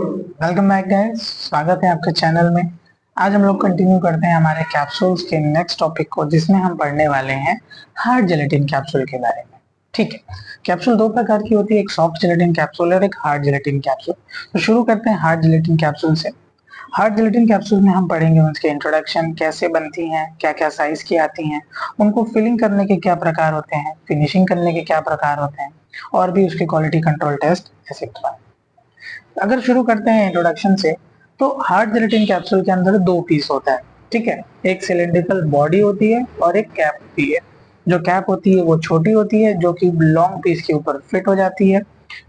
Welcome back guys, स्वागत है आपके चैनल में। आज हम लोग कंटिन्यू करते हैं हमारे कैप्सूल्स के नेक्स्ट टॉपिक को, जिसमें हम पढ़ने वाले हैं हार्ड जेलेटिन कैप्सूल के बारे में। ठीक है। कैप्सूल दो प्रकार की होती है, एक सॉफ्ट जेलेटिन कैप्सूल और एक हार्ड जेलेटिन कैप्सूल। तो शुरू करते हैं हार्ड जेलेटिन कैप्सूल से। हार्ड जेलेटिन कैप्सूल में हम पढ़ेंगे उसके इंट्रोडक्शन, कैसे बनती हैं, क्या क्या साइज की आती हैं, उनको फिलिंग करने के क्या प्रकार होते हैं, फिनिशिंग करने के क्या प्रकार होते हैं, और भी उसके क्वालिटी कंट्रोल टेस्ट एक्सेट्रा। अगर शुरू करते हैं इंट्रोडक्शन से, तो हार्ड जेलेटिन कैप्सूल के अंदर दो पीस होता है। ठीक है। एक सिलेंड्रिकल बॉडी होती है और एक कैप होती है। जो कैप होती है वो छोटी होती है, जो कि लॉन्ग पीस के ऊपर फिट हो जाती है।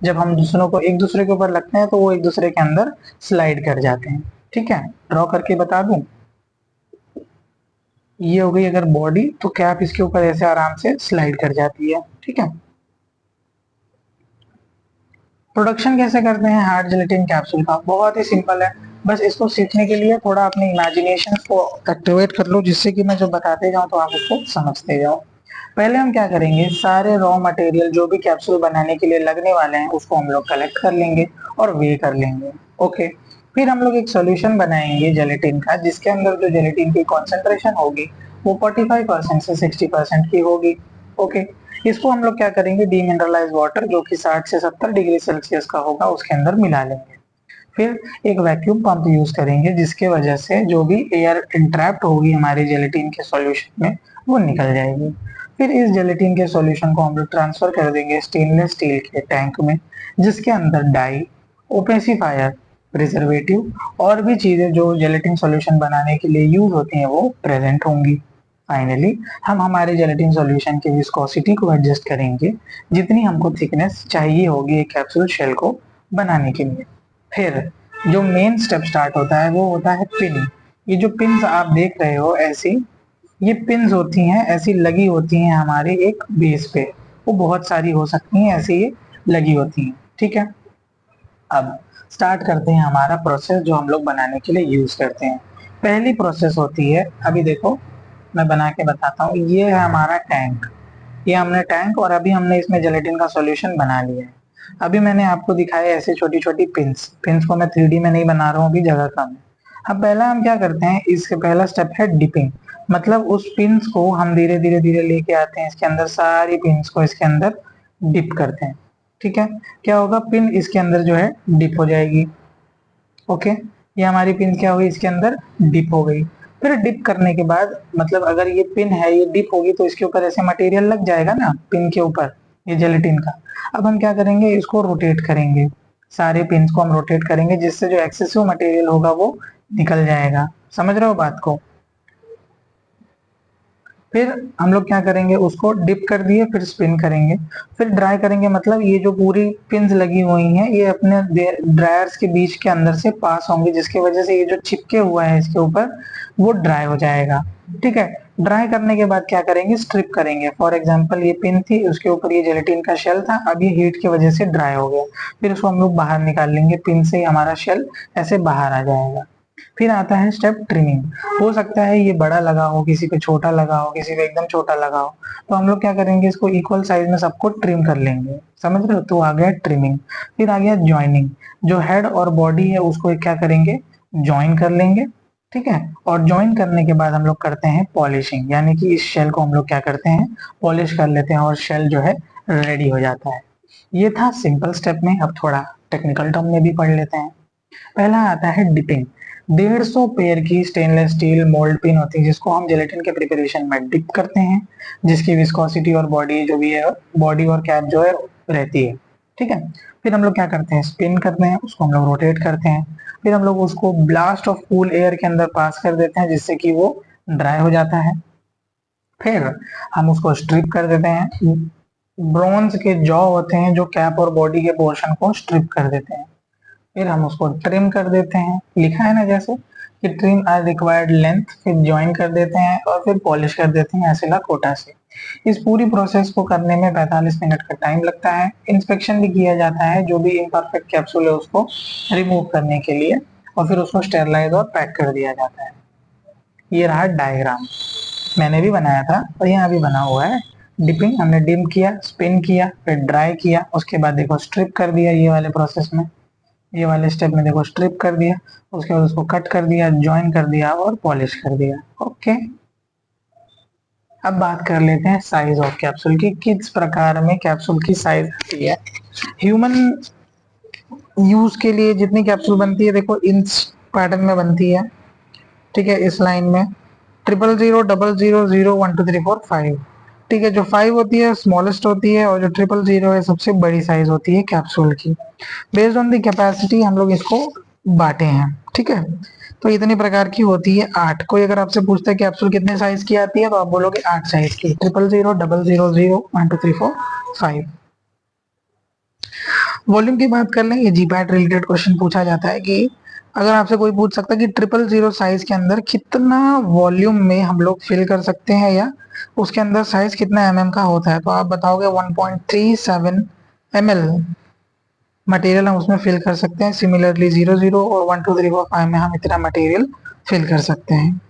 जब हम दूसरों को एक दूसरे के ऊपर लगते हैं तो वो एक दूसरे के अंदर स्लाइड कर जाते हैं। ठीक है। ड्रॉ करके बता दूं, ये हो गई अगर बॉडी, तो कैप इसके ऊपर ऐसे आराम से स्लाइड कर जाती है। ठीक है। प्रोडक्शन कैसे करते हैं हार्ड जेलेटिन कैप्सूल का? बहुत ही सिंपल है। बस इसको सीखने के लिए थोड़ा अपने इमेजिनेशन को एक्टिवेट कर लो, जिससे कि मैं जो बताते जाऊं तो आप उसको समझते जाओ। पहले हम क्या करेंगे, सारे रॉ मटेरियल जो भी कैप्सूल बनाने के लिए लगने वाले हैं उसको हम लोग कलेक्ट कर लेंगे और वे कर लेंगे। ओके। फिर हम लोग एक सॉल्यूशन बनाएंगे जेलेटिन का, जिसके अंदर जो जेलेटिन की कॉन्सेंट्रेशन होगी वो 45% से 60% की होगी। ओके। इसको हम लोग क्या करेंगे, डीमिनरलाइज वाटर जो कि 60 से 70 डिग्री सेल्सियस का होगा उसके अंदर मिला लेंगे। फिर एक वैक्यूम पंप यूज करेंगे, जिसके वजह से जो भी एयर इंट्रैप्ट होगी हमारे जेलेटिन के सॉल्यूशन में वो निकल जाएगी। फिर इस जेलेटिन के सॉल्यूशन को हम लोग ट्रांसफर कर देंगे स्टेनलेस स्टील के टैंक में, जिसके अंदर डाई, ओपेसिफायर, प्रिजर्वेटिव और भी चीजें जो जेलेटिन सॉल्यूशन बनाने के लिए यूज होती हैं वो प्रेजेंट होंगी। फाइनली हम हमारे जेलेटिन सॉल्यूशन की विस्कोसिटी को एडजस्ट करेंगे, जितनी हमको थिकनेस चाहिए होगी एक कैप्सूल शेल को बनाने के लिए। फिर जो मेन स्टेप स्टार्ट होता है वो होता है पिन। ये जो पिन्स आप देख रहे हो ऐसी, ये पिन्स होती हैं, ऐसी लगी होती हैं हमारे एक बेस पे। वो बहुत सारी हो सकती हैं, ऐसे ये लगी होती हैं। ठीक है। अब स्टार्ट करते हैं हमारा प्रोसेस जो हम लोग बनाने के लिए यूज करते हैं। पहली प्रोसेस होती है, अभी देखो मैं बना के बताता हूँ। ये है हमारा टैंक। ये हमने टैंक, और अभी हमने इसमें जेलेटिन का सॉल्यूशन बना लिया है। अभी मैंने आपको दिखाया ऐसे छोटी छोटी पिंस। पिंस को मैं 3D में नहीं बना रहा हूँ, अभी जगह कम है। अब पहला हम क्या करते हैं, इसके पहला स्टेप है डिपिंग। मतलब उस पिंस को हम धीरे धीरे धीरे लेके आते हैं इसके अंदर, सारी पिंस को इसके अंदर डिप करते हैं। ठीक है। क्या होगा, पिन इसके अंदर जो है डिप हो जाएगी। ओके। ये हमारी पिन क्या हुई, इसके अंदर डिप हो गई। फिर डिप करने के बाद, मतलब अगर ये पिन है ये डिप होगी तो इसके ऊपर ऐसे मटेरियल लग जाएगा ना पिन के ऊपर, ये जेलेटिन का। अब हम क्या करेंगे, इसको रोटेट करेंगे। सारे पिन को हम रोटेट करेंगे, जिससे जो एक्सेसिव मटेरियल होगा वो निकल जाएगा। समझ रहे हो बात को? फिर हम लोग क्या करेंगे, उसको डिप कर दिए, फिर स्पिन करेंगे, फिर ड्राई करेंगे। मतलब ये जो पूरी पिंस लगी हुई हैं ये अपने ड्रायर्स के बीच के अंदर से पास होंगे, जिसकी वजह से ये जो चिपके हुआ है इसके ऊपर वो ड्राई हो जाएगा। ठीक है। ड्राई करने के बाद क्या करेंगे, स्ट्रिप करेंगे। फॉर एग्जाम्पल ये पिन थी, उसके ऊपर ये जेलेटिन का शेल था, अब ये हीट की वजह से ड्राई हो गया। फिर उसको हम लोग बाहर निकाल लेंगे, पिन से हमारा शेल ऐसे बाहर आ जाएगा। फिर आता है स्टेप ट्रिमिंग। हो सकता है ये बड़ा लगा हो, किसी पे छोटा लगा हो, किसी पे एकदम छोटा लगा हो, तो हम लोग क्या करेंगे, इसको इक्वल साइज में सबको ट्रिम कर लेंगे। समझ रहे हो? तो आ गया ट्रिमिंग। फिर आ गया ज्वाइनिंग। जो हेड और बॉडी है उसको क्या करेंगे, ज्वाइन कर लेंगे। ठीक है। और ज्वाइन करने के बाद हम लोग करते हैं पॉलिशिंग, यानी कि इस शेल को हम लोग क्या करते हैं, पॉलिश कर लेते हैं, और शेल जो है रेडी हो जाता है। ये था सिंपल स्टेप में। अब थोड़ा टेक्निकल टर्म में भी पढ़ लेते हैं। पहला आता है डिपिंग। 150 पेयर की स्टेनलेस स्टील मोल्ड पिन होती है, जिसको हम जेलेटिन के प्रिपरेशन में डिप करते हैं, जिसकी विस्कोसिटी और बॉडी जो भी है, बॉडी और कैप जो है रहती है। ठीक है। फिर हम लोग क्या करते हैं, स्पिन करते हैं, उसको हम लोग रोटेट करते हैं। फिर हम लोग उसको ब्लास्ट ऑफ कूल एयर के अंदर पास कर देते हैं, जिससे कि वो ड्राई हो जाता है। फिर हम उसको स्ट्रिप कर देते हैं। ब्रॉन्ज के जॉ होते हैं जो कैप और बॉडी के पोर्शन को स्ट्रिप कर देते हैं। फिर हम उसको ट्रिम कर देते हैं, लिखा है ना जैसे कि ट्रिम एज रिक्वायर्ड लेंथ। फिर ज्वाइन कर देते हैं और फिर पॉलिश कर देते हैं एसिला कोटा से। इस पूरी प्रोसेस को करने में 45 मिनट का टाइम लगता है। इंस्पेक्शन भी किया जाता है, जो भी इम्परफेक्ट कैप्सूल है उसको रिमूव करने के लिए, और फिर उसको स्टेरलाइज और पैक कर दिया जाता है। ये रहा डायग्राम, मैंने भी बनाया था और यहाँ भी बना हुआ है। डिपिंग हमने डिम किया, स्पिन किया, फिर ड्राई किया, उसके बाद देखो स्ट्रिप कर दिया ये वाले प्रोसेस में। ये वाले स्टेप में देखो स्ट्रिप कर दिया, उसके बाद उसको कट कर दिया, ज्वाइन कर दिया और पॉलिश कर दिया। ओके, अब बात कर लेते हैं साइज ऑफ कैप्सूल की, किस प्रकार में कैप्सूल की साइज आती है। ह्यूमन यूज के लिए जितनी कैप्सूल बनती है देखो इंच पैटर्न में बनती है, ठीक है, इस लाइन में 00000012345, ठीक है। जो 5 होती है स्मॉलेस्ट होती है और जो 000 है सबसे बड़ी साइज होती है कैप्सूल की। बेस्ड ऑन द कैपेसिटी हम लोग इसको बांटे हैं, ठीक है। तो इतनी प्रकार की होती है 8। कोई अगर आपसे पूछता है कैप्सूल कितने साइज की आती है तो आप बोलोगे 8 साइज की, 00000012345। वॉल्यूम की बात कर लें, ये जीपैट रिलेटेड क्वेश्चन पूछा जाता है कि अगर आपसे कोई पूछ सकता है कि 000 साइज के अंदर कितना वॉल्यूम में हम लोग फिल कर सकते हैं या उसके अंदर साइज कितना mm का होता है, तो आप बताओगे 1.37 ml मटेरियल हम उसमें फिल कर सकते हैं। सिमिलरली 00 और 12345 में हम इतना मटेरियल फिल कर सकते हैं।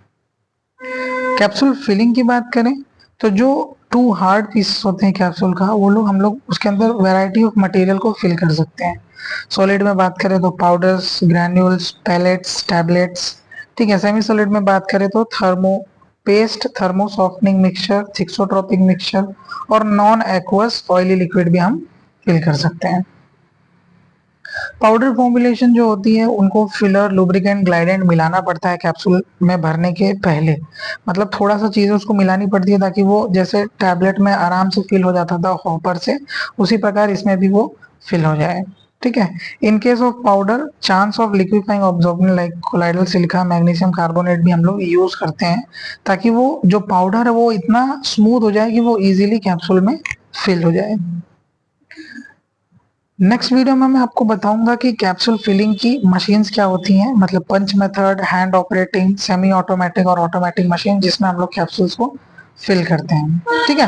कैप्सूल फिलिंग की बात करें तो जो 2 हार्ड पीसेस होते हैं कैप्सूल का, वो लोग हम लोग उसके अंदर वैरायटी ऑफ मटेरियल को फिल कर सकते हैं। सॉलिड में बात करें तो पाउडर्स, ग्रैन्यूल्स, पैलेट्स, टैबलेट्स, ठीक है। सेमी सॉलिड में बात करें तो thermo paste, thermo softening mixture, thixotropic mixture और नॉन एक्वस ऑयली लिक्विड भी हम फिल कर सकते हैं। पाउडर फॉर्मुलेशन जो होती है उनको फिलर, लुब्रिकेंट, ग्लाइडेंट मिलाना पड़ता है कैप्सूल में भरने के पहले, मतलब थोड़ा सा चीजें उसको मिलानी पड़ती है ताकि वो जैसे टैबलेट में आराम से फिल हो जाता था हॉपर से, उसी प्रकार इसमें भी वो फिल हो जाए, ठीक है। In case of powder chance of liquefying absorbent like colloidal silica, magnesium carbonate भी हम लोग यूज करते हैं ताकि वो जो पाउडर है वो इतना स्मूथ हो जाए कि वो इजीली कैप्सूल में फिल हो जाए। नेक्स्ट वीडियो में मैं आपको बताऊंगा कि कैप्सूल फिलिंग की मशीन्स क्या होती हैं, मतलब punch method, hand operating, semi automatic और ऑटोमेटिक मशीन जिसमें हम लोग कैप्सूल्स को फिल करते हैं, ठीक है।